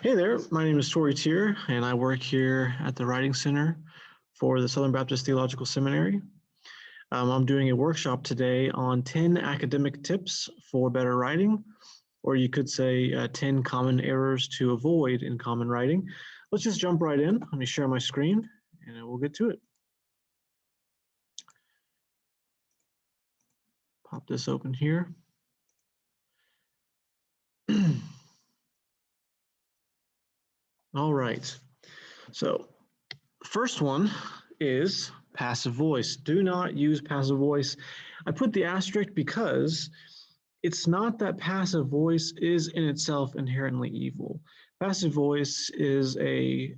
Hey there, my name is Tori Tier, and I work here at the Writing Center for the Southern Baptist Theological Seminary. I'm doing a workshop today on 10 academic tips for better writing, or you could say 10 common errors to avoid in common writing. Let's just jump right in. Let me share my screen, and we'll get to it. Pop this open here. All right, so the first one is passive voice. Do not use passive voice. I put the asterisk because it's not that passive voice is in itself inherently evil. Passive voice is a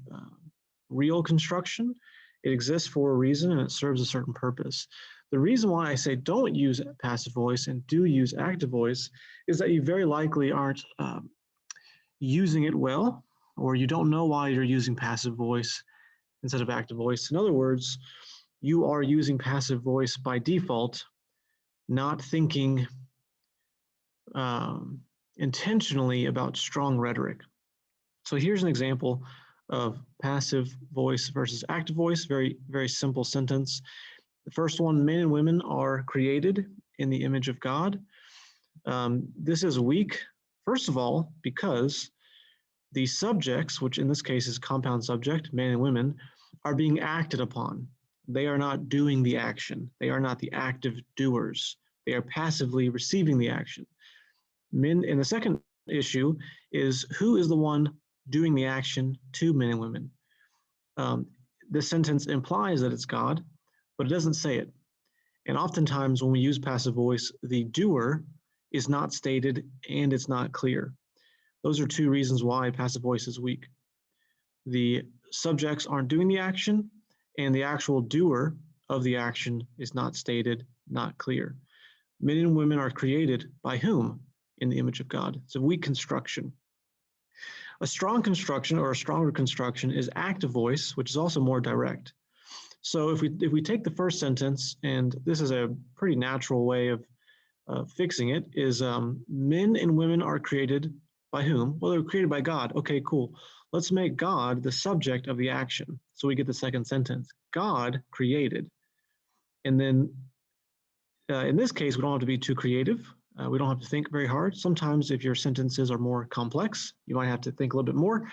real construction. It exists for a reason and it serves a certain purpose. The reason why I say don't use passive voice and do use active voice is that you very likely aren't using it well, or you don't know why you're using passive voice instead of active voice. In other words, you are using passive voice by default, not thinking intentionally about strong rhetoric. So here's an example of passive voice versus active voice, very, very simple sentence. The first one, men and women are created in the image of God. This is weak, first of all, because the subjects, which in this case is compound subject, men and women, are being acted upon. They are not doing the action. They are not the active doers. They are passively receiving the action. Men, and the second issue is who is the one doing the action to men and women? This sentence implies that it's God, but it doesn't say it. And oftentimes when we use passive voice, the doer is not stated and it's not clear. Those are two reasons why passive voice is weak. The subjects aren't doing the action, and the actual doer of the action is not stated, not clear. Men and women are created by whom? In the image of God. It's a weak construction. A strong construction or a stronger construction is active voice, which is also more direct. So if we take the first sentence, and this is a pretty natural way of fixing it, is men and women are created by whom? Well, they're created by God. Okay, cool. Let's make God the subject of the action. So we get the second sentence. God created. And then in this case, we don't have to be too creative. We don't have to think very hard. Sometimes if your sentences are more complex, you might have to think a little bit more.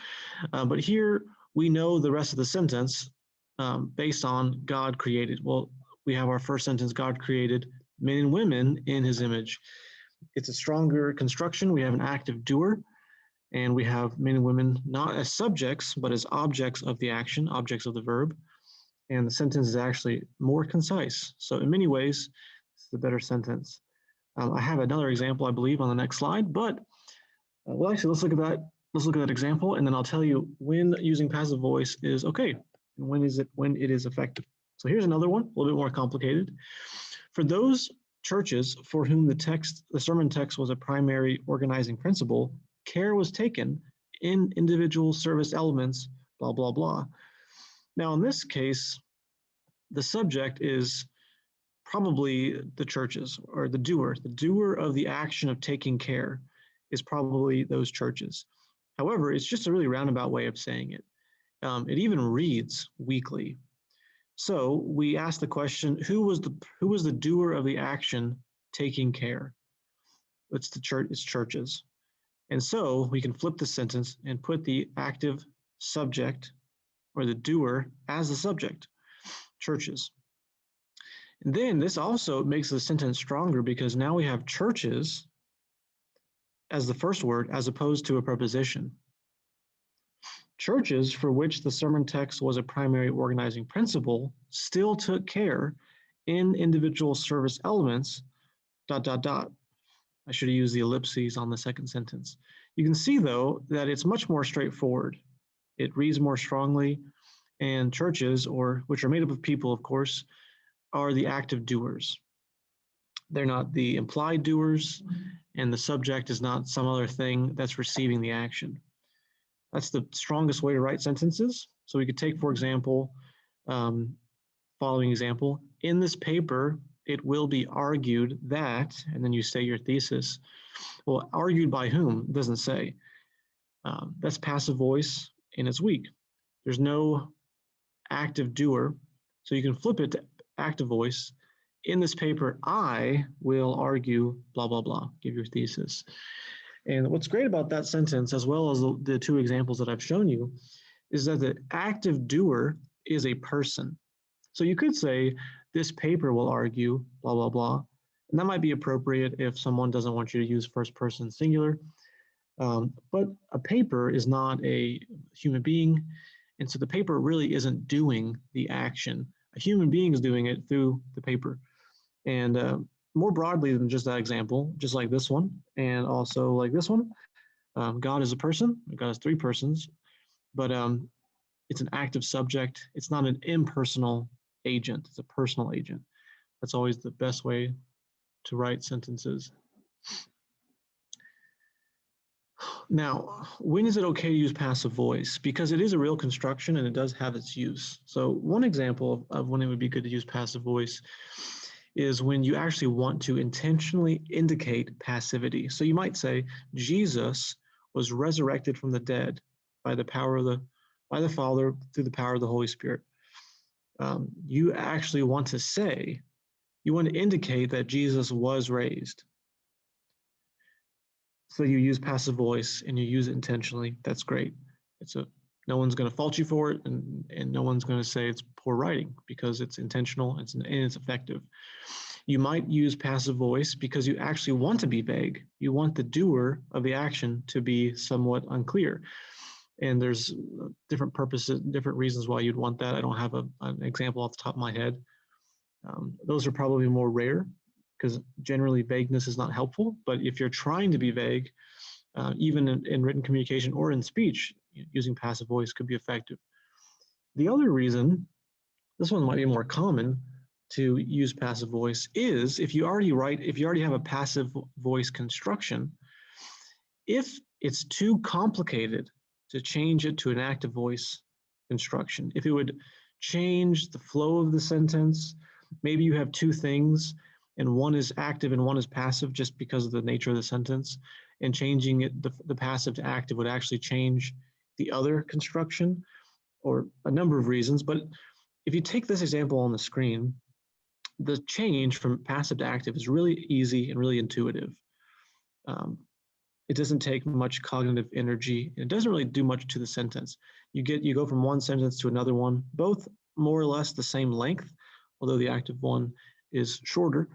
But here we know the rest of the sentence based on God created. Well, we have our first sentence, God created men and women in his image. It's a stronger construction. We have an active doer, and we have men and women not as subjects, but as objects of the action, objects of the verb. And the sentence is actually more concise. So in many ways, it's the better sentence. I have another example, I believe, on the next slide, but well, actually, let's look at that. Let's look at that example, and then I'll tell you when using passive voice is okay, and when it is effective. So here's another one, a little bit more complicated. For those churches for whom the sermon text was a primary organizing principle, care was taken in individual service elements, blah, blah, blah. Now, in this case, the subject is probably the churches, or the doer of the action of taking care is probably those churches. However, it's just a really roundabout way of saying it. It even reads weakly. So we ask the question, who was the doer of the action taking care? It's the church, it's churches. And so we can flip the sentence and put the active subject or the doer as the subject, churches. And then this also makes the sentence stronger because now we have churches as the first word as opposed to a preposition. Churches for which the sermon text was a primary organizing principle still took care in individual service elements, ... I should have used the ellipses on the second sentence. You can see, though, that it's much more straightforward. It reads more strongly, and churches, which are made up of people, of course, are the active doers. They're not the implied doers, and the subject is not some other thing that's receiving the action. That's the strongest way to write sentences. So we could take, for example, following example, in this paper, it will be argued that, and then you say your thesis. Well, argued by whom? It doesn't say. That's passive voice and it's weak. There's no active doer, so you can flip it to active voice. In this paper, I will argue blah, blah, blah, give your thesis. And what's great about that sentence, as well as the two examples that I've shown you, is that the active doer is a person. So you could say, this paper will argue blah, blah, blah. And that might be appropriate if someone doesn't want you to use first person singular. But a paper is not a human being. And so the paper really isn't doing the action. A human being is doing it through the paper. And more broadly than just that example, just like this one, and also like this one, God is a person. God has three persons, but it's an active subject. It's not an impersonal agent. It's a personal agent. That's always the best way to write sentences. Now, when is it okay to use passive voice? Because it is a real construction and it does have its use. So one example of when it would be good to use passive voice is when you actually want to intentionally indicate passivity. So you might say, Jesus was resurrected from the dead by the power of by the Father through the power of the Holy Spirit. You actually want to say, you want to indicate that Jesus was raised. So you use passive voice and you use it intentionally. That's great. No one's going to fault you for it, and no one's going to say it's poor writing because it's intentional and it's effective. You might use passive voice because you actually want to be vague. You want the doer of the action to be somewhat unclear. And there's different purposes, different reasons why you'd want that. I don't have an example off the top of my head. Those are probably more rare because generally vagueness is not helpful. But if you're trying to be vague, even in written communication or in speech, using passive voice could be effective. The other reason, this one might be more common to use passive voice, is if you already have a passive voice construction, if it's too complicated to change it to an active voice construction, if it would change the flow of the sentence, maybe you have two things and one is active and one is passive just because of the nature of the sentence, and changing it, the passive to active would actually change the other construction, or a number of reasons. But if you take this example on the screen, the change from passive to active is really easy and really intuitive. It doesn't take much cognitive energy. It doesn't really do much to the sentence. You go from one sentence to another one, both more or less the same length, although the active one is shorter.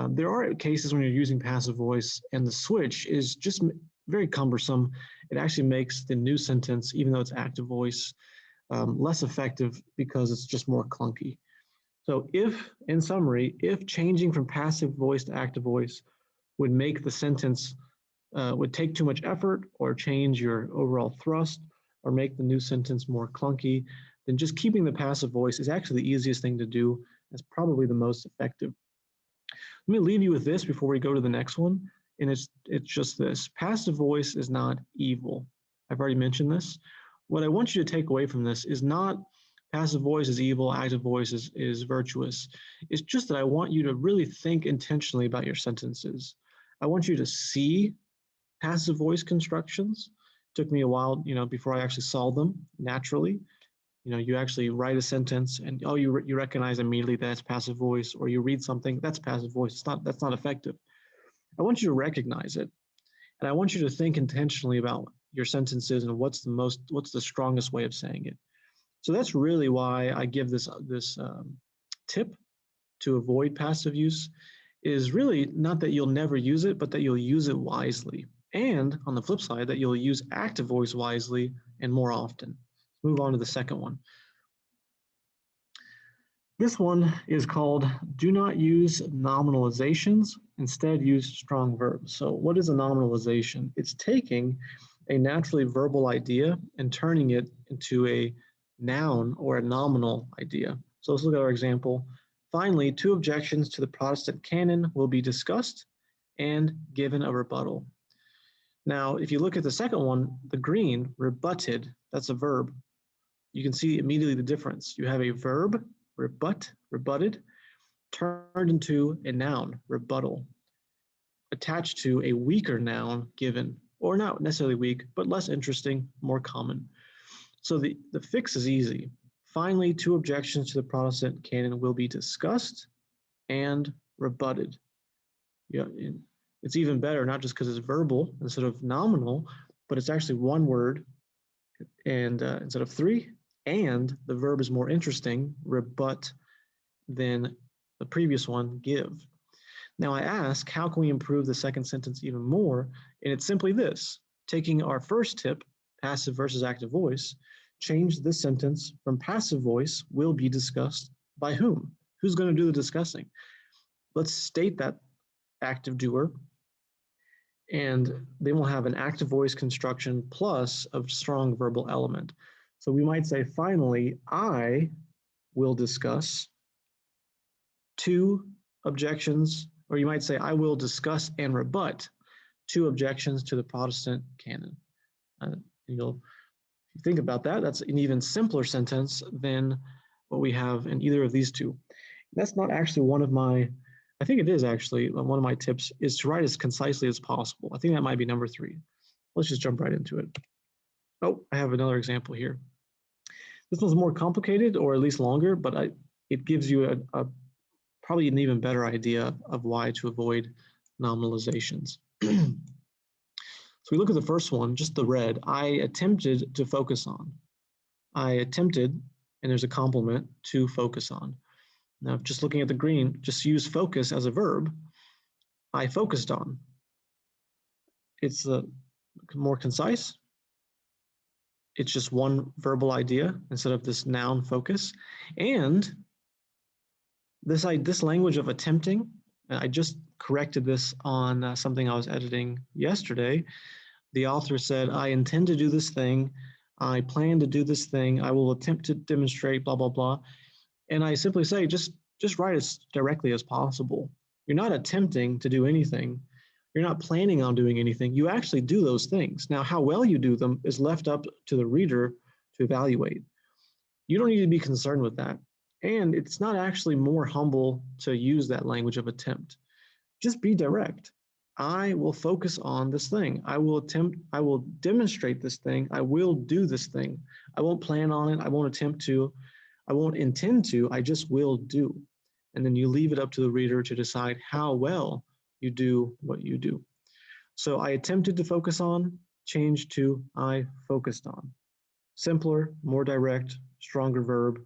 There are cases when you're using passive voice and the switch is just very cumbersome. It actually makes the new sentence, even though it's active voice, less effective because it's just more clunky. So in summary, if changing from passive voice to active voice would make the sentence, would take too much effort or change your overall thrust or make the new sentence more clunky, then just keeping the passive voice is actually the easiest thing to do. It's probably the most effective. Let me leave you with this before we go to the next one, and it's just this. Passive voice is not evil. I've already mentioned this. What I want you to take away from this is not passive voice is evil, active voice is virtuous. It's just that I want you to really think intentionally about your sentences. I want you to see passive voice constructions. It took me a while, before I actually saw them naturally. You actually write a sentence and you recognize immediately that's passive voice, or you read something, that's passive voice. That's not effective. I want you to recognize it. And I want you to think intentionally about your sentences and what's the strongest way of saying it. So that's really why I give this tip to avoid passive use, is really not that you'll never use it, but that you'll use it wisely. And on the flip side, that you'll use active voice wisely and more often. Let's move on to the second one. This one is called do not use nominalizations, instead use strong verbs. So what is a nominalization? It's taking a naturally verbal idea and turning it into a noun or a nominal idea. So let's look at our example. Finally, 2 objections to the Protestant canon will be discussed and given a rebuttal. Now, if you look at the second one, the green, rebutted, that's a verb. You can see immediately the difference. You have a verb, rebutted, turned into a noun, rebuttal, attached to a weaker noun, given, or not necessarily weak, but less interesting, more common. So the fix is easy. Finally, 2 objections to the Protestant canon will be discussed and rebutted. Yeah, it's even better, not just because it's verbal instead of nominal, but it's actually one word and instead of 3, and the verb is more interesting, rebut, than the previous one, give. Now I ask, how can we improve the second sentence even more? And it's simply this: taking our first tip, passive versus active voice, change this sentence from passive voice will be discussed by whom? Who's going to do the discussing? Let's state that active doer, and then we'll have an active voice construction plus a strong verbal element. So we might say, finally, I will discuss 2 objections, or you might say, I will discuss and rebut 2 objections to the Protestant canon. If you think about that, that's an even simpler sentence than what we have in either of these two. That's not actually one of my, I think it is actually one of my tips, is to write as concisely as possible. I think that might be number 3. Let's just jump right into it. Oh, I have another example here. This one's more complicated, or at least longer, but it gives you a probably an even better idea of why to avoid nominalizations. So we look at the first one, just the red. I attempted to focus on. I attempted, and there's a complement, to focus on. Now, just looking at the green, just use focus as a verb. I focused on. It's more concise. It's just one verbal idea instead of this noun focus. And this language of attempting, I just corrected this on something I was editing yesterday. The author said, I intend to do this thing. I plan to do this thing. I will attempt to demonstrate, blah, blah, blah. And I simply say, just write as directly as possible. You're not attempting to do anything. You're not planning on doing anything. You actually do those things. Now, how well you do them is left up to the reader to evaluate. You don't need to be concerned with that. And it's not actually more humble to use that language of attempt. Just be direct. I will focus on this thing. I will demonstrate this thing. I will do this thing. I won't plan on it. I won't attempt to. I won't intend to. I just will do. And then you leave it up to the reader to decide how well you do what you do. So I attempted to focus on, change to I focused on. Simpler, more direct, stronger verb.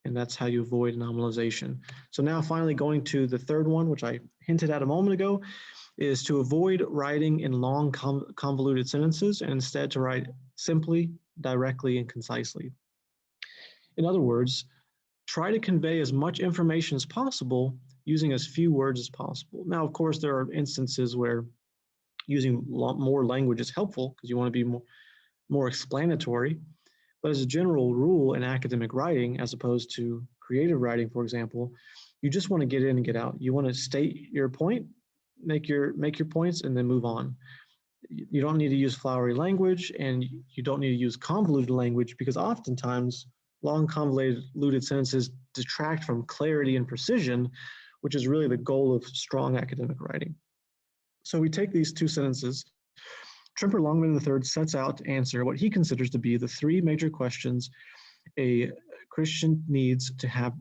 And that's how you avoid nominalization. So now finally going to the third one, which I hinted at a moment ago, is to avoid writing in long convoluted sentences and instead to write simply, directly, and concisely. In other words, try to convey as much information as possible using as few words as possible. Now, of course, there are instances where using more language is helpful because you want to be more explanatory. But as a general rule in academic writing, as opposed to creative writing, for example, you just want to get in and get out. You want to state your point, make your points, and then move on. You don't need to use flowery language, and you don't need to use convoluted language because oftentimes long convoluted sentences detract from clarity and precision, which is really the goal of strong academic writing. So we take these 2 sentences. Tremper Longman III sets out to answer what he considers to be the 3 major questions a Christian needs to have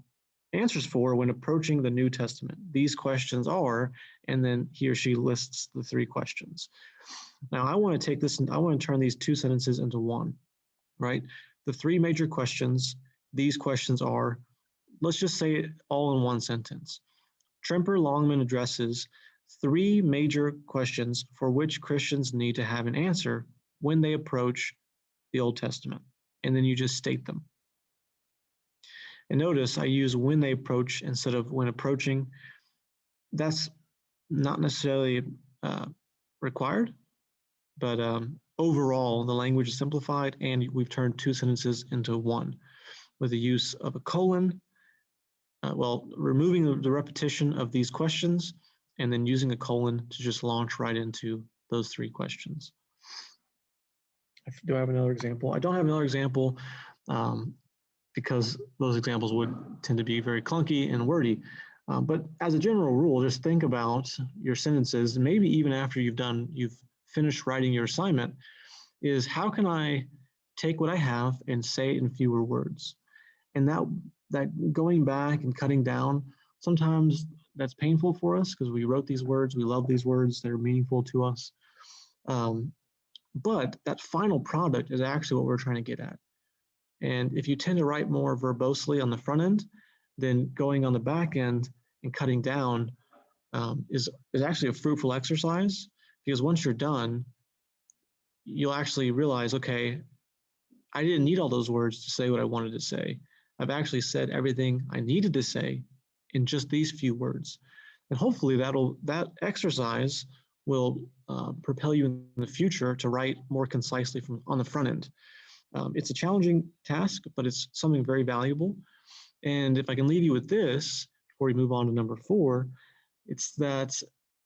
answers for when approaching the New Testament. These questions are, and then he or she lists the 3 questions. Now I want to take this and I want to turn these 2 sentences into one, right? The 3 major questions, these questions are, let's just say it all in one sentence. Tremper Longman addresses 3 major questions for which Christians need to have an answer when they approach the Old Testament. And then you just state them. And notice I use when they approach instead of when approaching. That's not necessarily required, but overall the language is simplified and we've turned 2 sentences into one with the use of a colon, removing the repetition of these questions and then using a colon to just launch right into those 3 questions. Do I have another example? I don't have another example because those examples would tend to be very clunky and wordy. But as a general rule, just think about your sentences, maybe even after you've finished writing your assignment, is how can I take what I have and say it in fewer words? And that going back and cutting down, sometimes that's painful for us because we wrote these words, we love these words, they're meaningful to us. But that final product is actually what we're trying to get at. And if you tend to write more verbosely on the front end, then going on the back end and cutting down is actually a fruitful exercise, because once you're done, you'll actually realize, okay, I didn't need all those words to say what I wanted to say. I've actually said everything I needed to say in just these few words. And hopefully that exercise will propel you in the future to write more concisely on the front end. It's a challenging task, but it's something very valuable. And if I can leave you with this, before we move on to number 4, it's that,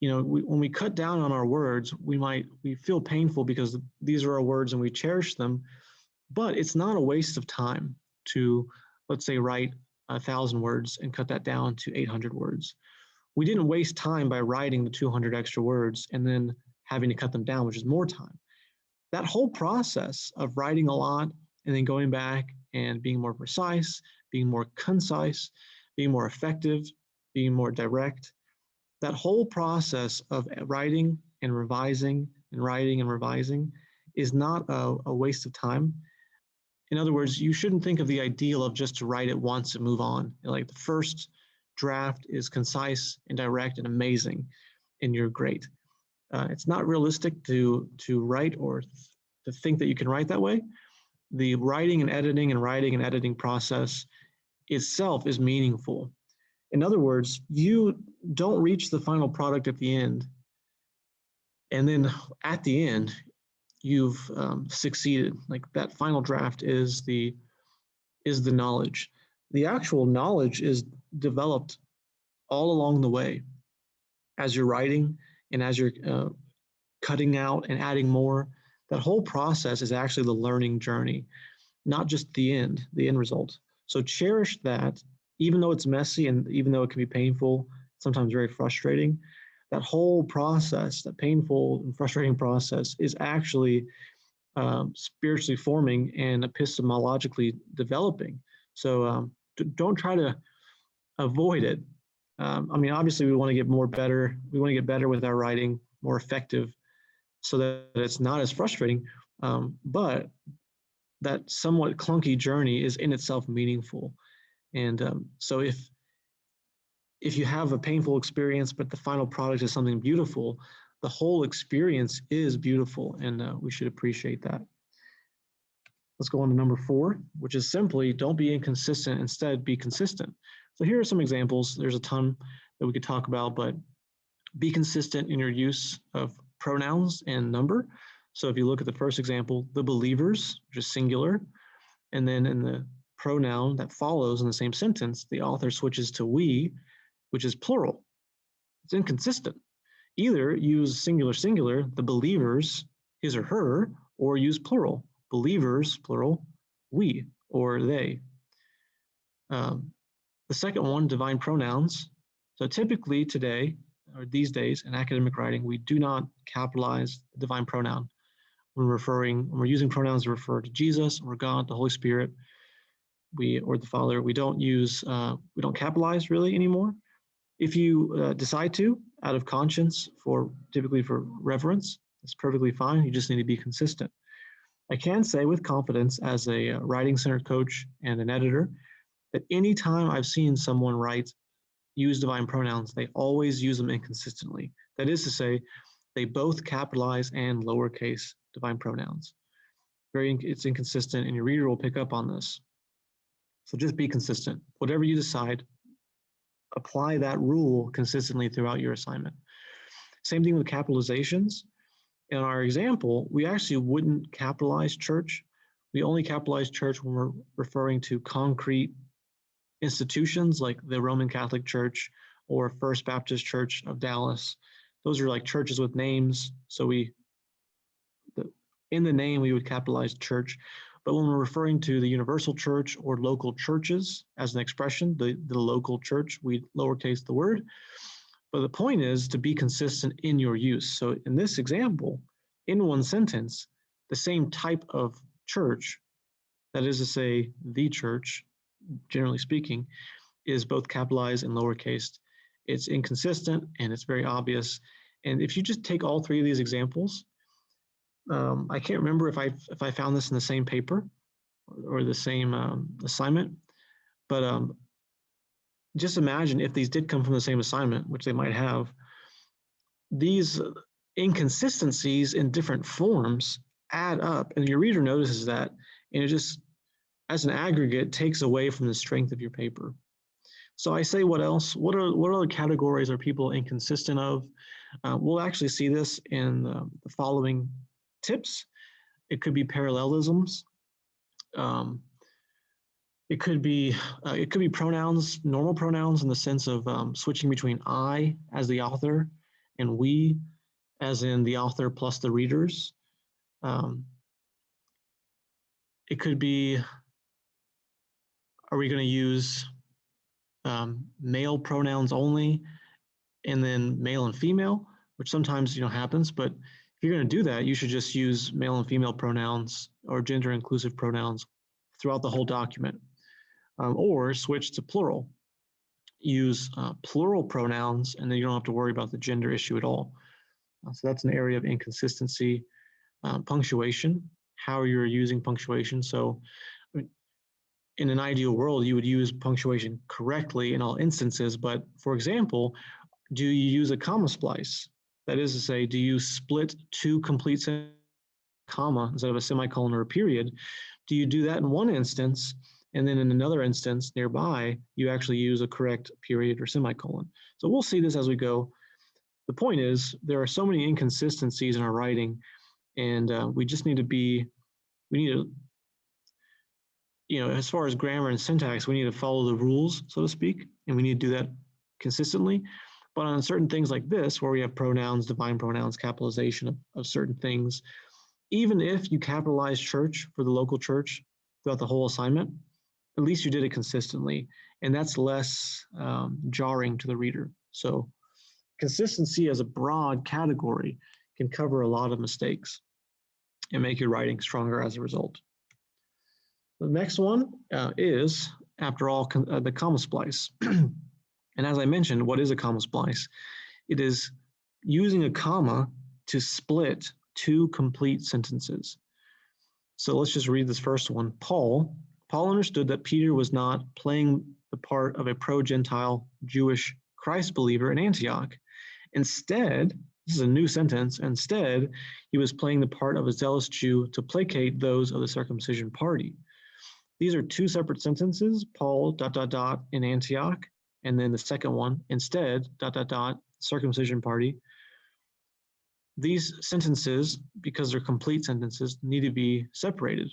when we cut down on our words, we feel painful because these are our words and we cherish them, but it's not a waste of time to, let's say, write 1,000 words and cut that down to 800 words. We didn't waste time by writing the 200 extra words and then having to cut them down, which is more time. That whole process of writing a lot and then going back and being more precise, being more concise, being more effective, being more direct, that whole process of writing and revising and writing and revising is not a waste of time. In other words, you shouldn't think of the ideal of just to write it once and move on. Like the first draft is concise and direct and amazing, and you're great. It's not realistic to write or to think that you can write that way. The writing and editing process itself is meaningful. In other words, you don't reach the final product at the end, and then at the end, you've succeeded. Like that final draft is the knowledge. The actual knowledge is developed all along the way as you're writing and as you're cutting out and adding more. That whole process is actually the learning journey, not just the end result. So cherish that, even though it's messy and even though it can be painful, sometimes very frustrating. That whole process, that painful and frustrating process, is actually spiritually forming and epistemologically developing. So don't try to avoid it. Obviously we want to get better. We want to get better with our writing, more effective, so that it's not as frustrating. But that somewhat clunky journey is in itself meaningful. And so if you have a painful experience, but the final product is something beautiful, the whole experience is beautiful, and we should appreciate that. Let's go on to number 4, which is simply don't be inconsistent, instead be consistent. So here are some examples. There's a ton that we could talk about, but be consistent in your use of pronouns and number. So if you look at the first example, the believers, which is singular, and then in the pronoun that follows in the same sentence, the author switches to we, which is plural. It's inconsistent. Either use singular, singular, the believers, his or her, or use plural, believers, plural, we, or they. The second one, divine pronouns. So typically today, or these days in academic writing, we do not capitalize the divine pronoun when we're using pronouns to refer to Jesus or God, the Holy Spirit, or the Father. We don't capitalize really anymore. If you decide to, out of conscience, typically for reverence, it's perfectly fine. You just need to be consistent. I can say with confidence as a writing center coach and an editor that anytime I've seen someone use divine pronouns, they always use them inconsistently. That is to say, they both capitalize and lowercase divine pronouns. It's inconsistent, and your reader will pick up on this. So just be consistent. Whatever you decide, apply that rule consistently throughout your assignment. Same thing with capitalizations. In our example, we actually wouldn't capitalize church. We only capitalize church when we're referring to concrete institutions like the Roman Catholic Church or First Baptist Church of Dallas. Those are like churches with names. So in the name, we would capitalize church. But when we're referring to the universal church or local churches as an expression, the local church, we lowercase the word. But the point is to be consistent in your use. So in this example, in one sentence, the same type of church, that is to say, the church, generally speaking, is both capitalized and lowercase. It's inconsistent and it's very obvious. And if you just take all three of these examples, I can't remember if I found this in the same paper or the same assignment, but just imagine if these did come from the same assignment, which they might have, these inconsistencies in different forms add up, and your reader notices that, and it just, as an aggregate, takes away from the strength of your paper. So I say, what else? What other categories are people inconsistent of? We'll actually see this in the following tips. It could be parallelisms. It could be pronouns, normal pronouns, in the sense of switching between I as the author and we as in the author plus the readers. It could be, are we going to use male pronouns only and then male and female, which sometimes happens, but if you're going to do that, you should just use male and female pronouns or gender inclusive pronouns throughout the whole document, or switch to plural. Use plural pronouns, and then you don't have to worry about the gender issue at all. So that's an area of inconsistency. Punctuation, how you're using punctuation. So in an ideal world, you would use punctuation correctly in all instances, but for example, do you use a comma splice? That is to say, do you split two complete sentences, comma instead of a semicolon or a period? Do you do that in one instance, and then in another instance nearby, you actually use a correct period or semicolon? So we'll see this as we go. The point is, there are so many inconsistencies in our writing, and we just need to as far as grammar and syntax, we need to follow the rules, so to speak, and we need to do that consistently. But on certain things like this, where we have pronouns, divine pronouns, capitalization of certain things, even if you capitalize church for the local church throughout the whole assignment, at least you did it consistently, and that's less jarring to the reader. So consistency as a broad category can cover a lot of mistakes and make your writing stronger as a result. The next one is, after all, the comma splice. And as I mentioned, what is a comma splice? It is using a comma to split two complete sentences. So let's just read this first one. Paul understood that Peter was not playing the part of a pro-Gentile Jewish Christ believer in Antioch. Instead, this is a new sentence, instead, he was playing the part of a zealous Jew to placate those of the circumcision party. These are two separate sentences, Paul ... in Antioch, and then the second one, instead ... circumcision party. These sentences, because they're complete sentences, need to be separated.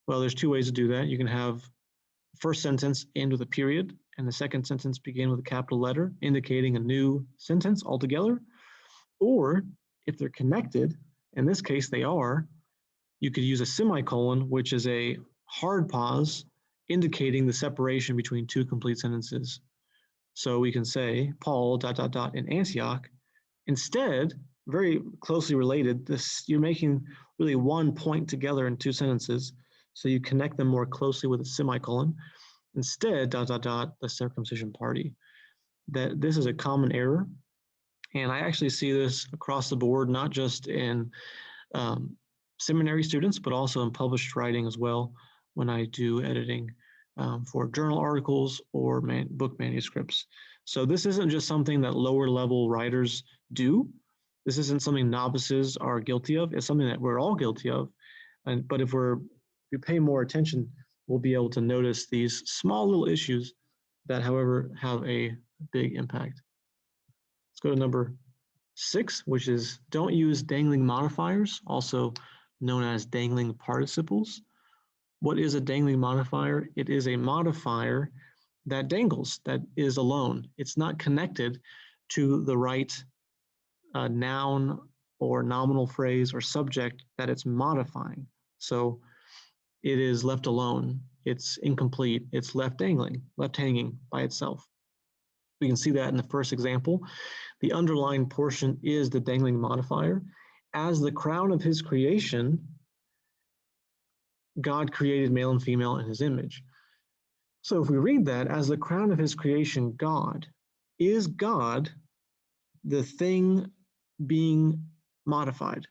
Well, there's two ways to do that. You can have the first sentence end with a period, and the second sentence begin with a capital letter, indicating a new sentence altogether. Or if they're connected, in this case they are, you could use a semicolon, which is a hard pause, indicating the separation between two complete sentences. So we can say, Paul ... in Antioch. Instead, very closely related, you're making really one point together in two sentences, so you connect them more closely with a semicolon. Instead, ... the circumcision party. That this is a common error, and I actually see this across the board, not just in seminary students, but also in published writing as well, when I do editing for journal articles or book manuscripts. So this isn't just something that lower level writers do. This isn't something novices are guilty of. It's something that we're all guilty of. But if we pay more attention, we'll be able to notice these small little issues that, however, have a big impact. Let's go to number 6, which is don't use dangling modifiers, also known as dangling participles. What is a dangling modifier? It is a modifier that dangles, that is alone. It's not connected to the right noun or nominal phrase or subject that it's modifying. So it is left alone. It's incomplete. It's left hanging by itself. We can see that in the first example. The underlying portion is the dangling modifier. As the crown of his creation, God created male and female in his image. So if we read that, as the crown of his creation, God, is God the thing being modified?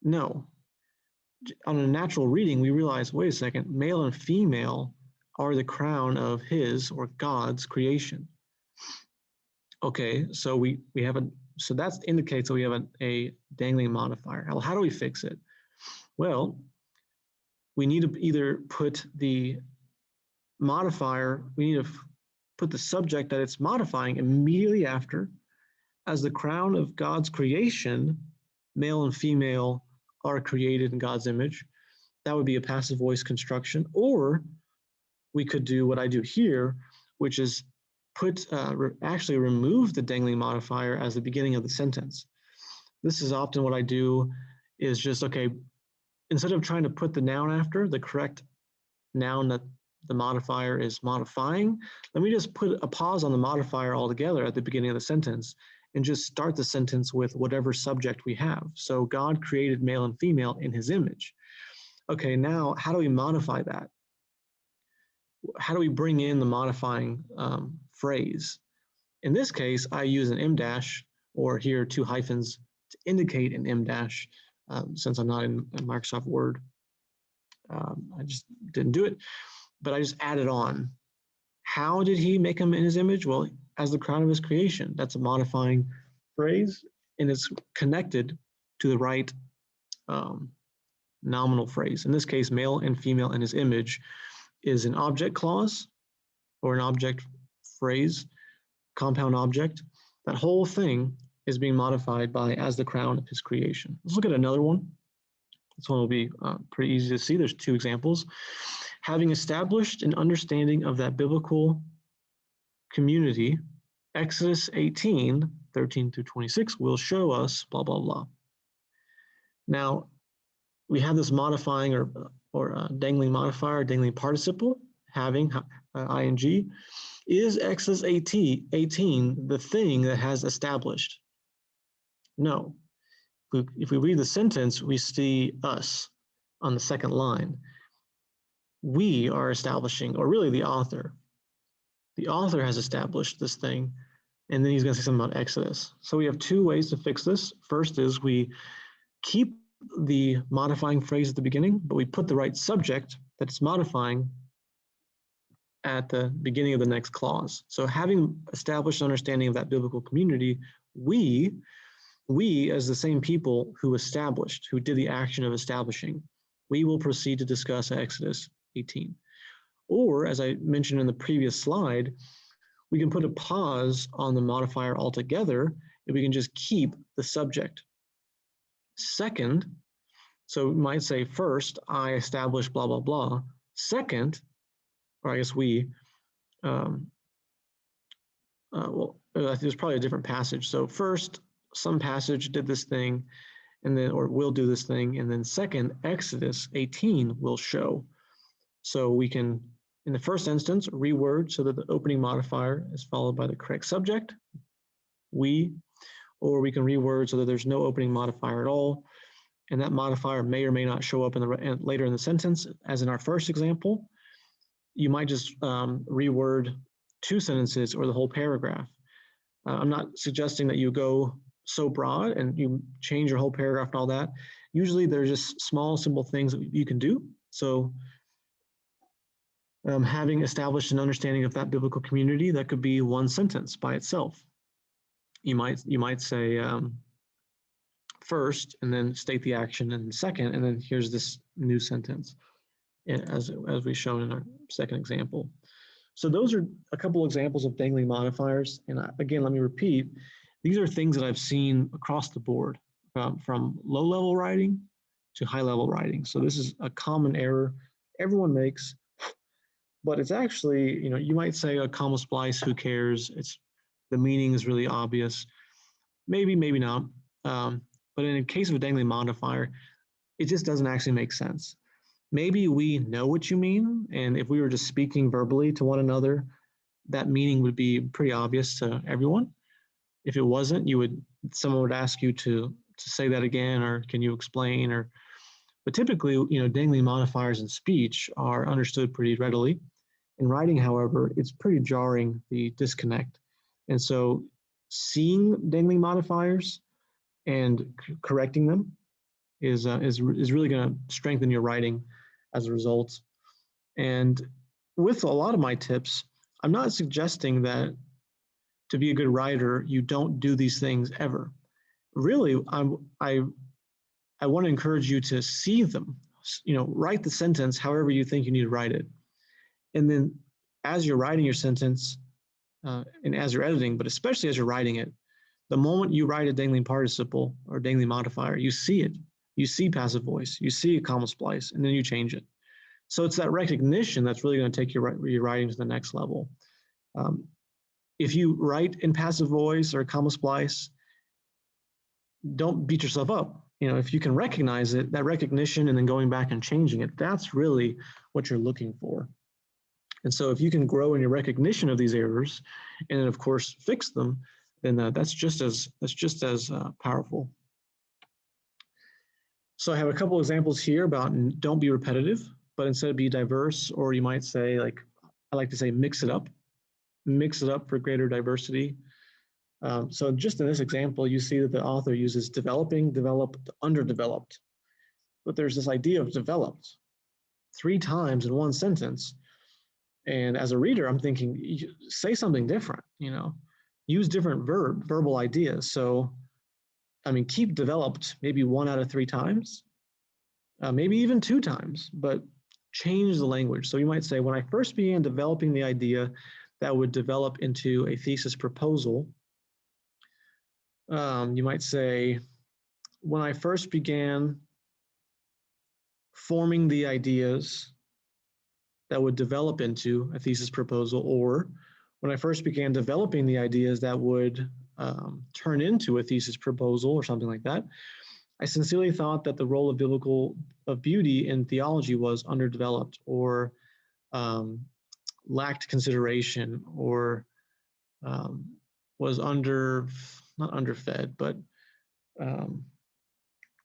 No. On a natural reading, we realize, wait a second, male and female are the crown of his or God's creation. Okay, so we have so that indicates that we have a dangling modifier. How do we fix it? Well, we need to either put the modifier, we need to put the subject that it's modifying immediately after. As the crown of God's creation, male and female are created in God's image. That would be a passive voice construction. Or we could do what I do here, which is actually remove the dangling modifier as the beginning of the sentence. This is often what I do, is just, okay, instead of trying to put the noun after, the correct noun that the modifier is modifying, let me just put a pause on the modifier altogether at the beginning of the sentence and just start the sentence with whatever subject we have. So God created male and female in his image. Okay, now how do we modify that? How do we bring in the modifying phrase? In this case, I use an M dash, or here 2 hyphens, to indicate an M dash, since I'm not in Microsoft Word. I just didn't do it, but I just added on. How did he make him in his image? Well, as the crown of his creation. That's a modifying phrase, and it's connected to the right nominal phrase. In this case, male and female in his image is an object clause or an object phrase, compound object. That whole thing is being modified by as the crown of his creation. Let's look at another one. This one will be pretty easy to see. There's 2 examples. Having established an understanding of that biblical community, Exodus 18, 13 through 26 will show us blah, blah, blah. Now, we have this modifying or dangling modifier, dangling participle, having ing. Is Exodus 18 the thing that has established? No. If we read the sentence, we see us on the second line. We are establishing, or really the author. The author has established this thing, and then he's going to say something about Exodus. So we have 2 ways to fix this. First is we keep the modifying phrase at the beginning, but we put the right subject that it's modifying at the beginning of the next clause. So having established an understanding of that biblical community, we as the same people who did the action of establishing, we will proceed to discuss Exodus 18. Or, as I mentioned in the previous slide, we can put a pause on the modifier altogether, and we can just keep the subject. Second, so we might say first, I established blah, blah, blah. Second, or I guess there's probably a different passage. So first, some passage did this thing, and then, or will do this thing, and then second, Exodus 18 will show. So we can, in the first instance, reword so that the opening modifier is followed by the correct subject, we, or we can reword so that there's no opening modifier at all, and that modifier may or may not show up later in the sentence. As in our first example, you might just reword 2 sentences or the whole paragraph. I'm not suggesting that you go so broad and you change your whole paragraph and all that. Usually they're just small, simple things that you can do. So having established an understanding of that biblical community, that could be 1 sentence by itself. You might say first, and then state the action, and second, and then here's this new sentence, as we've shown in our second example. So those are a couple examples of dangling modifiers. And again, let me repeat, these are things that I've seen across the board, from low-level writing to high-level writing. So this is a common error everyone makes, but it's actually, you might say a comma splice, who cares? The meaning is really obvious. Maybe, maybe not. But in the case of a dangling modifier, it just doesn't actually make sense. maybe we know what you mean, and if we were just speaking verbally to one another, that meaning would be pretty obvious to everyone. If it wasn't, someone would ask you to say that again, or can you explain, but typically, dangling modifiers in speech are understood pretty readily. In writing, however, it's pretty jarring, the disconnect. And so seeing dangling modifiers and correcting them is really going to strengthen your writing as a result. And with a lot of my tips, I'm not suggesting that to be a good writer, you don't do these things ever. Really, I want to encourage you to see them. Write the sentence however you think you need to write it. And then as you're writing your sentence, and as you're editing, but especially as you're writing it, the moment you write a dangling participle or dangling modifier, you see it. You see passive voice, you see a comma splice, and then you change it. So it's that recognition that's really going to take your writing to the next level. If you write in passive voice or comma splice, don't beat yourself up. If you can recognize it, that recognition, and then going back and changing it, that's really what you're looking for. And so if you can grow in your recognition of these errors, and then of course fix them, then that's just as powerful. So I have a couple examples here about don't be repetitive, but instead be diverse, or you might say, like I like to say, mix it up for greater diversity. So just in this example, you see that the author uses developing, developed, underdeveloped, but there's this idea of developed 3 times in one sentence. And as a reader, I'm thinking, say something different, use different verbal ideas. So, keep developed maybe 1 out of 3 times, maybe even 2 times, but change the language. So you might say, when I first began developing the idea that would develop into a thesis proposal, you might say, when I first began forming the ideas that would develop into a thesis proposal, or when I first began developing the ideas that would turn into a thesis proposal or something like that, I sincerely thought that the role of beauty in theology was underdeveloped, or lacked consideration, or was not underfed, but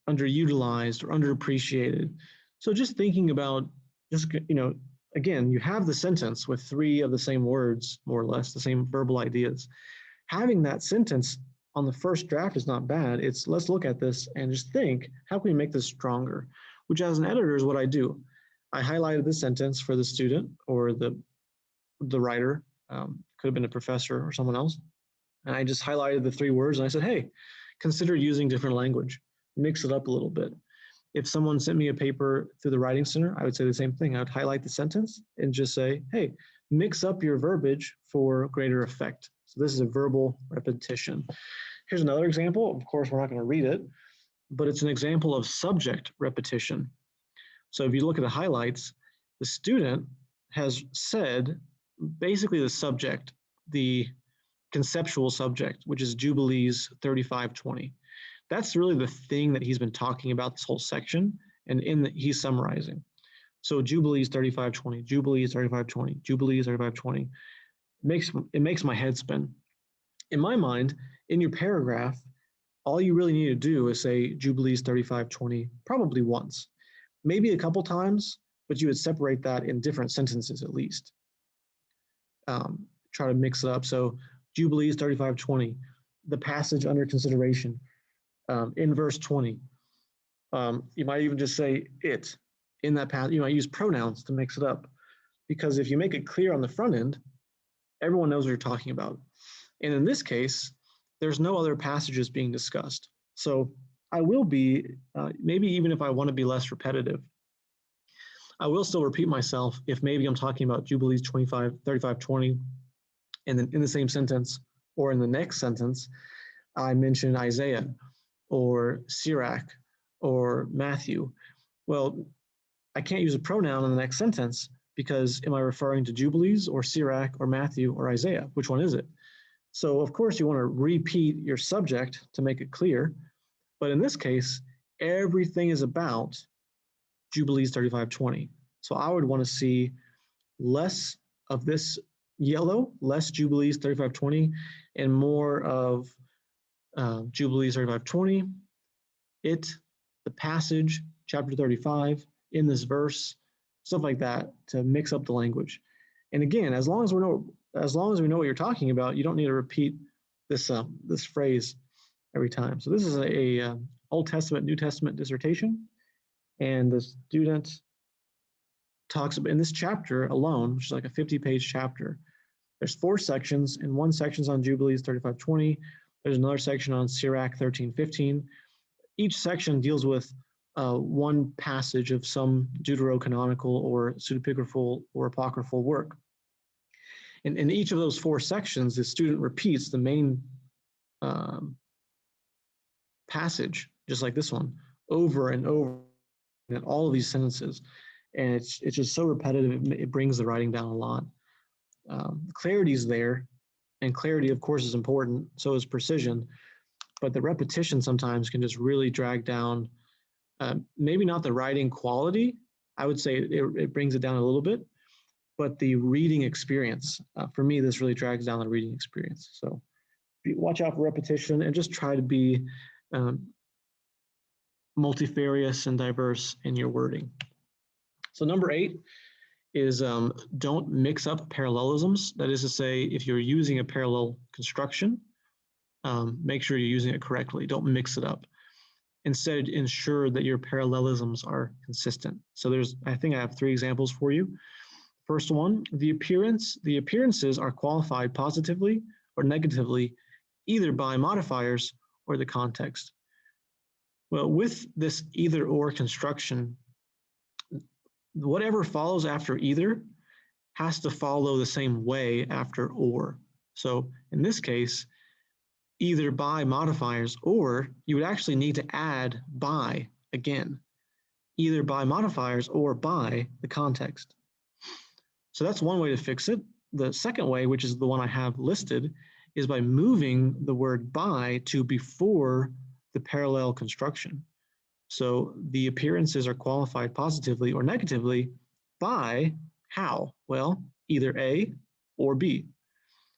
underutilized or underappreciated. So just thinking about, again, you have the sentence with 3 of the same words, more or less, the same verbal ideas. Having that sentence on the first draft is not bad. It's, let's look at this and just think, how can we make this stronger? Which, as an editor, is what I do. I highlighted the sentence for the student or the writer, could have been a professor or someone else, and I just highlighted the 3 words and I said, hey, consider using different language, mix it up a little bit. If someone sent me a paper through the Writing Center, I would say the same thing. I would highlight the sentence and just say, hey, mix up your verbiage for greater effect. So this is a verbal repetition. Here's another example. Of course, we're not going to read it, but it's an example of subject repetition. So if you look at the highlights, the student has said basically the subject, the conceptual subject, which is Jubilees 3520. That's really the thing that he's been talking about this whole section, and he's summarizing. So Jubilees 3520, Jubilees 3520, Jubilees 3520. It makes my head spin. In my mind, in your paragraph, all you really need to do is say Jubilees 3520 probably once, maybe a couple times, but you would separate that in different sentences at least. Try to mix it up. So Jubilees 3520, the passage under consideration, in verse 20. You might even just say it in that passage. You might use pronouns to mix it up, because if you make it clear on the front end, everyone knows what you're talking about. And in this case, there's no other passages being discussed. So I will be, maybe even if I want to be less repetitive, I will still repeat myself if maybe I'm talking about Jubilees 3520, and then in the same sentence or in the next sentence, I mention Isaiah or Sirach or Matthew. Well, I can't use a pronoun in the next sentence, because am I referring to Jubilees or Sirach or Matthew or Isaiah? Which one is it? So of course you want to repeat your subject to make it clear, but in this case, everything is about Jubilees 3520. So I would want to see less of this yellow, less Jubilees 3520, and more of Jubilees 3520, the passage, chapter 35, in this verse, stuff like that, to mix up the language. And again, as long as we know what you're talking about, you don't need to repeat this this phrase every time. So this is a Old Testament, New Testament dissertation, and the student talks about, in this chapter alone, which is like a 50-page chapter, there's 4 sections, and one section's on Jubilees 3520. There's another section on Sirach 1315. Each section deals with one passage of some deuterocanonical or pseudepigraphal or apocryphal work. And in each of those 4 sections, the student repeats the main passage, just like this one, over and over in all of these sentences. And it's just so repetitive, it brings the writing down a lot. Clarity is there, and clarity, of course, is important, so is precision, but the repetition sometimes can just really drag down, maybe not the writing quality, I would say it brings it down a little bit, but the reading experience. For me, this really drags down the reading experience. So watch out for repetition and just try to be multifarious and diverse in your wording. So number 8 is don't mix up parallelisms. That is to say, if you're using a parallel construction, make sure you're using it correctly. Don't mix it up. Instead, ensure that your parallelisms are consistent. So I think I have 3 examples for you. First one, the appearances are qualified positively or negatively, either by modifiers or the context. Well, with this either or construction, whatever follows after either has to follow the same way after or. So in this case, either by modifiers, or you would actually need to add by again, either by modifiers or by the context. So that's one way to fix it. The second way, which is the one I have listed, is by moving the word by to before the parallel construction. So the appearances are qualified positively or negatively by how? Well, either A or B.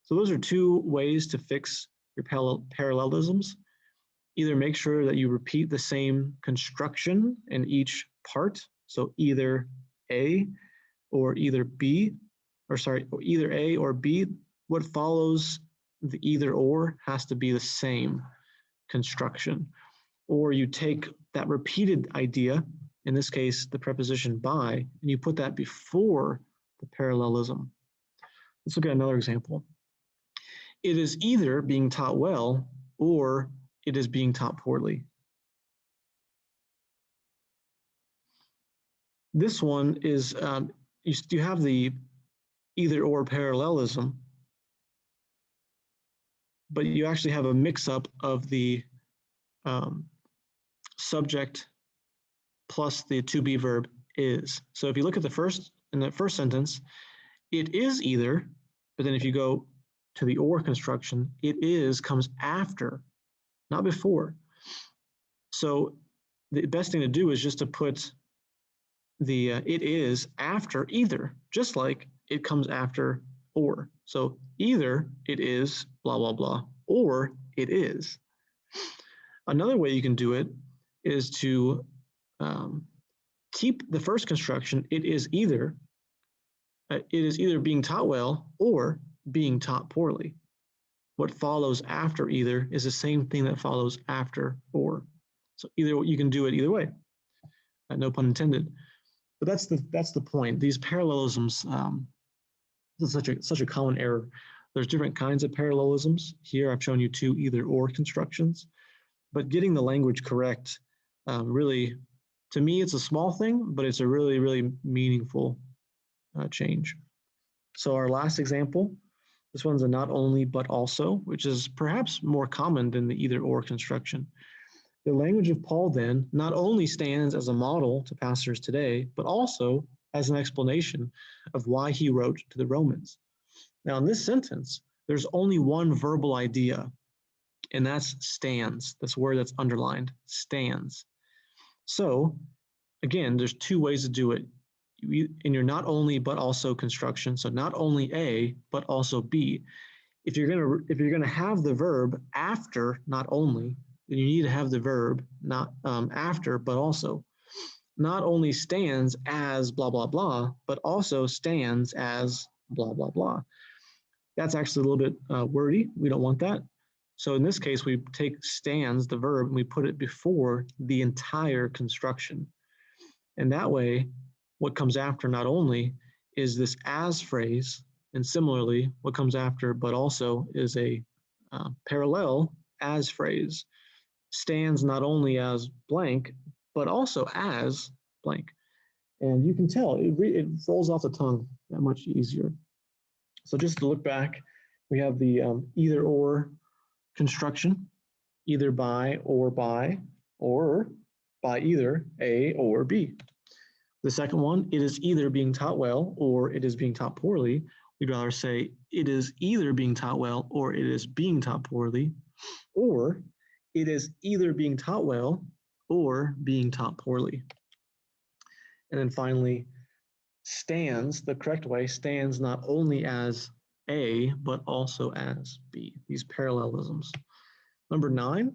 So those are 2 ways to fix your parallelisms. Either make sure that you repeat the same construction in each part. So either A or either B, or either A or B, what follows the either or has to be the same construction. Or you take that repeated idea, in this case, the preposition by, and you put that before the parallelism. Let's look at another example. It is either being taught well or it is being taught poorly. This one is, you have the either or parallelism, but you actually have a mix-up of the subject plus the to be verb is. So if you look at in the first sentence, it is either, but then if you go to the or construction, it is comes after, not before. So the best thing to do is just to put the it is after either, just like it comes after or. So either it is blah, blah, blah, or it is. Another way you can do it is to keep the first construction, it is either being taught well or being taught poorly. What follows after either is the same thing that follows after or. So you can do it either way. No pun intended. But that's the point. These parallelisms, this is such a common error. There's different kinds of parallelisms. Here I've shown you 2 either or constructions, but getting the language correct, really, to me, it's a small thing, but it's a really, really meaningful change. So our last example, this one's a not only but also, which is perhaps more common than the either or construction. The language of Paul then not only stands as a model to pastors today, but also as an explanation of why he wrote to the Romans. Now in this sentence, there's only one verbal idea, and that's stands, this word that's underlined, stands. So again, there's two ways to do it. In your not only but also construction, so not only A but also B. If you're gonna have the verb after not only, then you need to have the verb not after but also. Not only stands as blah blah blah, but also stands as blah blah blah. That's actually a little bit wordy. We don't want that. So in this case, we take stands, the verb, and we put it before the entire construction. And that way, what comes after not only is this as phrase, and similarly, what comes after but also is a parallel as phrase. Stands not only as blank, but also as blank. And you can tell, it rolls off the tongue that much easier. So just to look back, we have the either or construction, either by, or by either A or B. The second one, it is either being taught well or it is being taught poorly. We'd rather say it is either being taught well or it is being taught poorly, or it is either being taught well or being taught poorly. And then finally, stands, the correct way, stands not only as A, but also as B, these parallelisms. Number 9.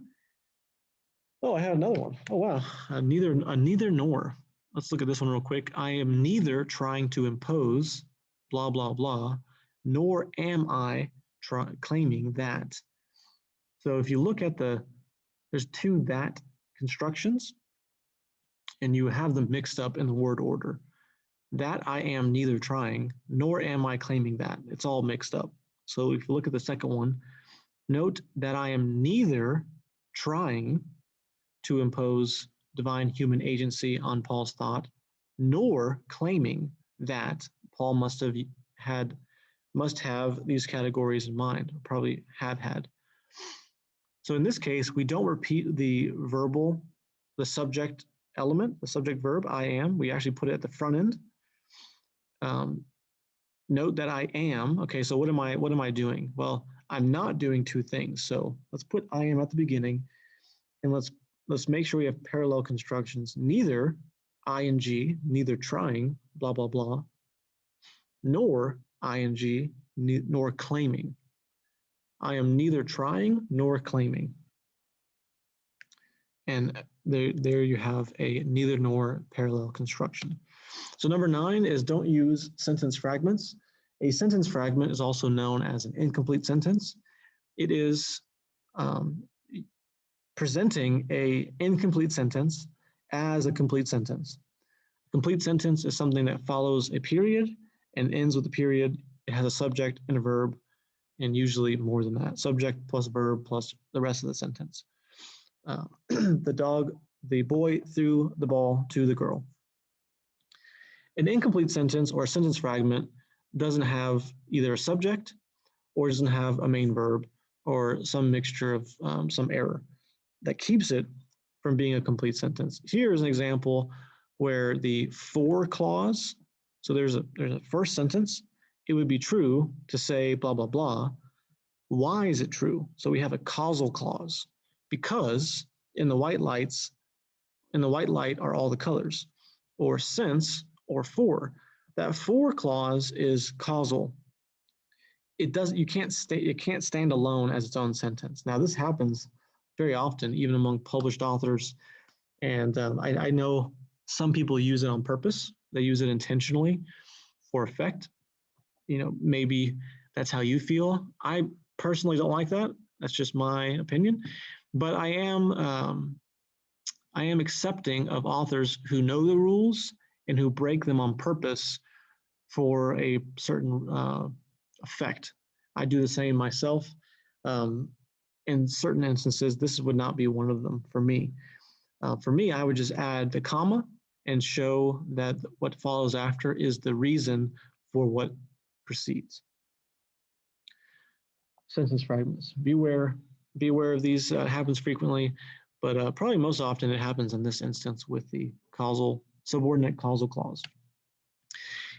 Oh, I have another one. Oh, wow, a neither nor. Let's look at this one real quick. I am neither trying to impose blah, blah, blah, nor am I claiming that. So if you look at there's two that constructions, and you have them mixed up in the word order. That I am neither trying, nor am I claiming that. It's all mixed up. So if you look at the second one, note that I am neither trying to impose divine human agency on Paul's thought, nor claiming that Paul must have these categories in mind, or probably have had. So in this case, we don't repeat the subject element, the subject verb, I am. We actually put it at the front end. Note that I am. Okay, so what am I doing? Well, I'm not doing two things. So let's put I am at the beginning, and let's make sure we have parallel constructions. Neither ing, neither trying, blah blah blah, nor ing, nor claiming. I am neither trying nor claiming. And there you have a neither nor parallel construction. So number 9 is don't use sentence fragments. A sentence fragment is also known as an incomplete sentence. It is presenting an incomplete sentence as a complete sentence. A complete sentence is something that follows a period and ends with a period. It has a subject and a verb, and usually more than that. Subject plus verb plus the rest of the sentence. The boy threw the ball to the girl. An incomplete sentence or a sentence fragment doesn't have either a subject or doesn't have a main verb or some mixture of some error that keeps it from being a complete sentence. Here is an example where the for clause, so there's a first sentence, it would be true to say blah, blah, blah. Why is it true? So we have a causal clause because in the white light are all the colors, or since, or for. That for clause is causal. It can't stand alone as its own sentence. Now this happens very often, even among published authors, and I know some people use it on purpose. They use it intentionally for effect. You know, maybe that's how you feel. I personally don't like that. That's just my opinion. But I am accepting of authors who know the rules and who break them on purpose for a certain effect. I do the same myself. In certain instances, this would not be one of them for me. For me, I would just add the comma and show that what follows after is the reason for what precedes. Sentence fragments. Beware of these. Happens frequently, but probably most often it happens in this instance with the subordinate causal clause.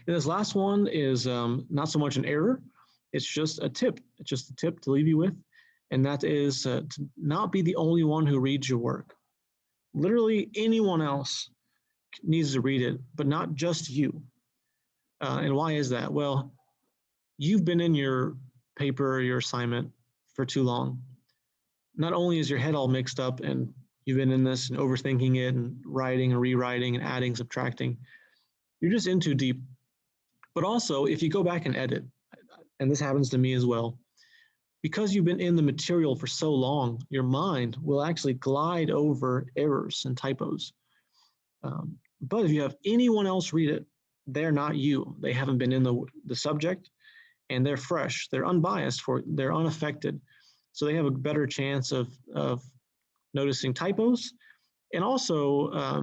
And this last one is not so much an error. It's just a tip. It's just a tip to leave you with, and that is to not be the only one who reads your work. Literally anyone else needs to read it, but not just you. And why is that? Well, you've been in your paper or your assignment for too long. Not only is your head all mixed up and you've been in this and overthinking it and writing and rewriting and adding, subtracting, you're just in too deep. But also, if you go back and edit, and this happens to me as well, because you've been in the material for so long, your mind will actually glide over errors and typos. But if you have anyone else read it, they're not you. They haven't been in the subject, and they're fresh. They're unbiased. They're unaffected. So they have a better chance of noticing typos, and also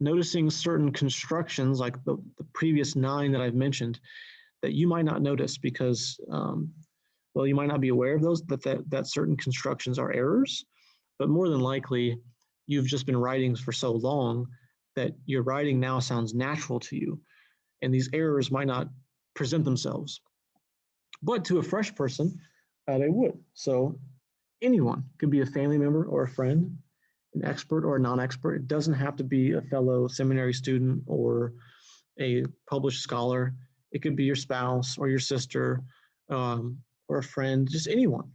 noticing certain constructions like the previous 9 that I've mentioned that you might not notice because, well, you might not be aware of those, that certain constructions are errors, but more than likely, you've just been writing for so long that your writing now sounds natural to you, and these errors might not present themselves. But to a fresh person, they would. So anyone could be a family member or a friend, an expert or a non-expert. It doesn't have to be a fellow seminary student or a published scholar. It could be your spouse or your sister or a friend, just anyone.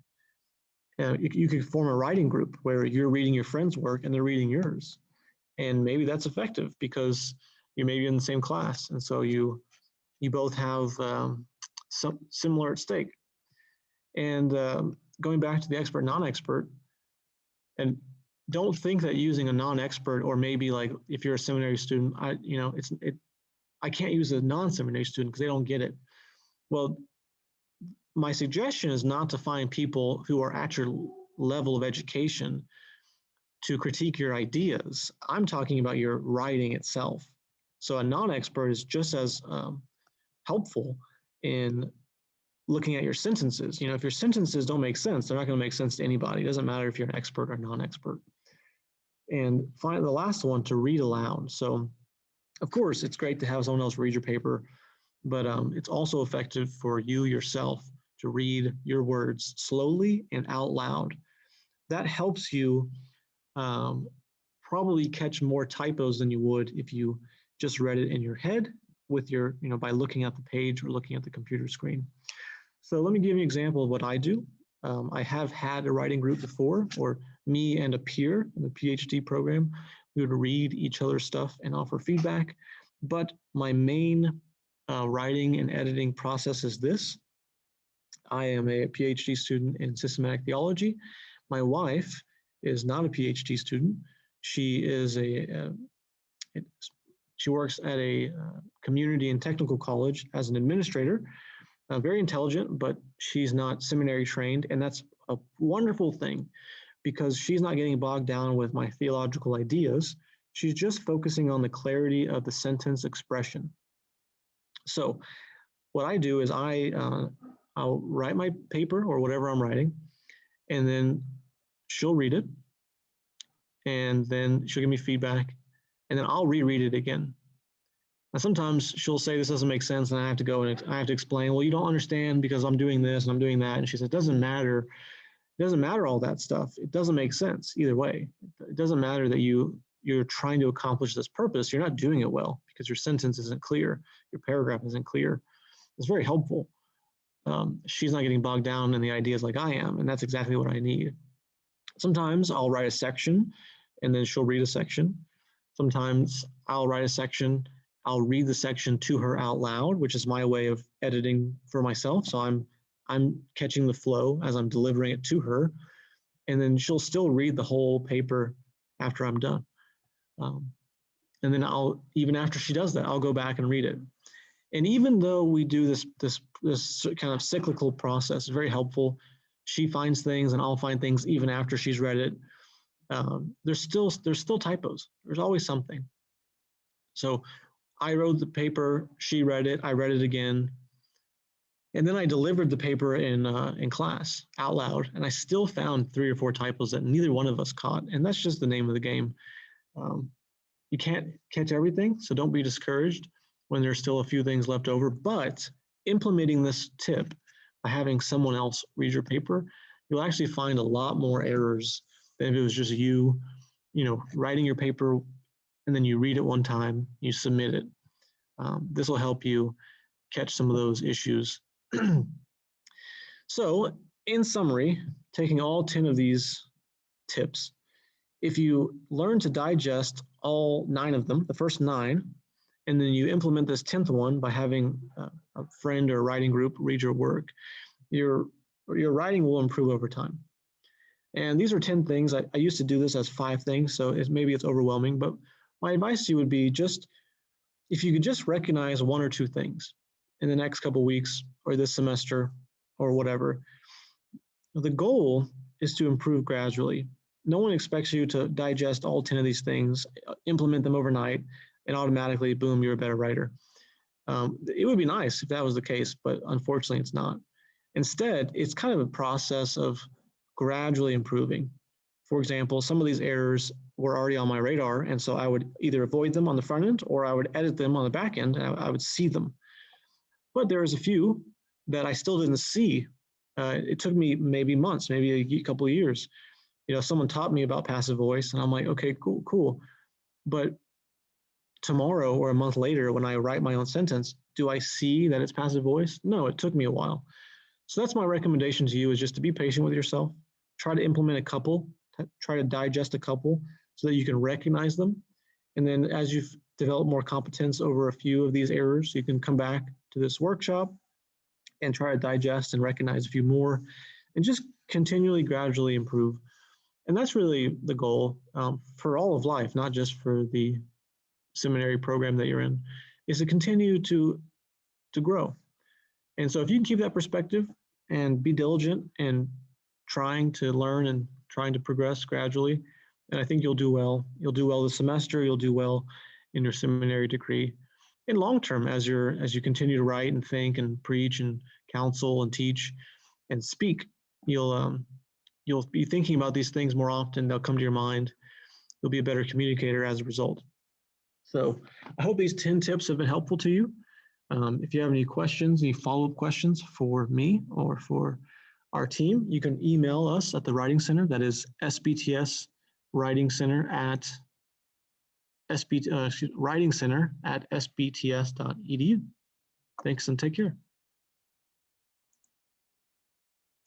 You could form a writing group where you're reading your friend's work and they're reading yours. And maybe that's effective because you're maybe in the same class. And so you both have some similar at stake. And going back to the expert, non-expert, and don't think that using a non-expert, or maybe like if you're a seminary student, I can't use a non-seminary student because they don't get it. Well, my suggestion is not to find people who are at your level of education to critique your ideas. I'm talking about your writing itself. So a non-expert is just as helpful in looking at your sentences. If your sentences don't make sense, they're not going to make sense to anybody. It doesn't matter if you're an expert or non-expert. And finally, the last one, to read aloud. So of course, it's great to have someone else read your paper, but it's also effective for you yourself to read your words slowly and out loud. That helps you probably catch more typos than you would if you just read it in your head with your, by looking at the page or looking at the computer screen. So let me give you an example of what I do. I have had a writing group before, or me and a peer in the PhD program. We would read each other's stuff and offer feedback. But my main writing and editing process is this. I am a PhD student in systematic theology. My wife is not a PhD student. She is she works at a community and technical college as an administrator. Very intelligent, but she's not seminary trained, and that's a wonderful thing because she's not getting bogged down with my theological ideas. She's just focusing on the clarity of the sentence expression. So what I do is I'll write my paper or whatever I'm writing, and then she'll read it, and then she'll give me feedback, and then I'll reread it again. Now, sometimes she'll say this doesn't make sense, and I have to go and I have to explain, well, you don't understand because I'm doing this and I'm doing that. And she says, it doesn't matter. It doesn't matter all that stuff. It doesn't make sense either way. It doesn't matter that you're trying to accomplish this purpose. You're not doing it well because your sentence isn't clear. Your paragraph isn't clear. It's very helpful. She's not getting bogged down in the ideas like I am, and that's exactly what I need. Sometimes I'll write a section, and then she'll read a section. Sometimes I'll write a section, I'll read the section to her out loud, which is my way of editing for myself. So I'm catching the flow as I'm delivering it to her, and then she'll still read the whole paper after I'm done. And then even after she does that, I'll go back and read it. And even though we do this kind of cyclical process, it's very helpful. She finds things and I'll find things even after she's read it. There's still typos. There's always something. So I wrote the paper, she read it, I read it again, and then I delivered the paper in class out loud, and I still found 3 or 4 typos that neither one of us caught, and that's just the name of the game. You can't catch everything, so don't be discouraged when there's still a few things left over, but implementing this tip by having someone else read your paper, you'll actually find a lot more errors than if it was just you writing your paper and then you read it one time, you submit it. This will help you catch some of those issues. So, in summary, taking all 10 of these tips, if you learn to digest all 9 of them, the first 9, and then you implement this 10th one by having a friend or a writing group read your work, your writing will improve over time. And these are 10 things. I used to do this as 5 things, so maybe it's overwhelming, but my advice to you would be just, if you could just recognize 1 or 2 things in the next couple of weeks or this semester or whatever. The goal is to improve gradually. No one expects you to digest all 10 of these things, implement them overnight, and automatically, boom, you're a better writer. It would be nice if that was the case, but unfortunately it's not. Instead, it's kind of a process of gradually improving. For example, some of these errors were already on my radar, and so I would either avoid them on the front end or I would edit them on the back end, and I would see them. But there was a few that I still didn't see. It took me maybe months, maybe a couple of years. You know, someone taught me about passive voice, and I'm like, okay, cool. But tomorrow or a month later, when I write my own sentence, do I see that it's passive voice? No, it took me a while. So that's my recommendation to you, is just to be patient with yourself. Try to implement a couple, try to digest a couple so that you can recognize them. And then as you've developed more competence over a few of these errors, you can come back to this workshop and try to digest and recognize a few more and just continually, gradually improve. And that's really the goal for all of life, not just for the seminary program that you're in, is to continue to grow. And so if you can keep that perspective and be diligent and trying to learn and trying to progress gradually, and I think you'll do well. You'll do well this semester, you'll do well in your seminary degree. In long term, as you continue to write and think and preach and counsel and teach and speak, you'll be thinking about these things more often. They'll come to your mind. You'll be a better communicator as a result. So I hope these 10 tips have been helpful to you. If you have any questions, any follow-up questions for me or for our team, you can email us at the Writing Center. That is SBTS Writing Center at writingcenter@sbts.edu. Thanks and take care.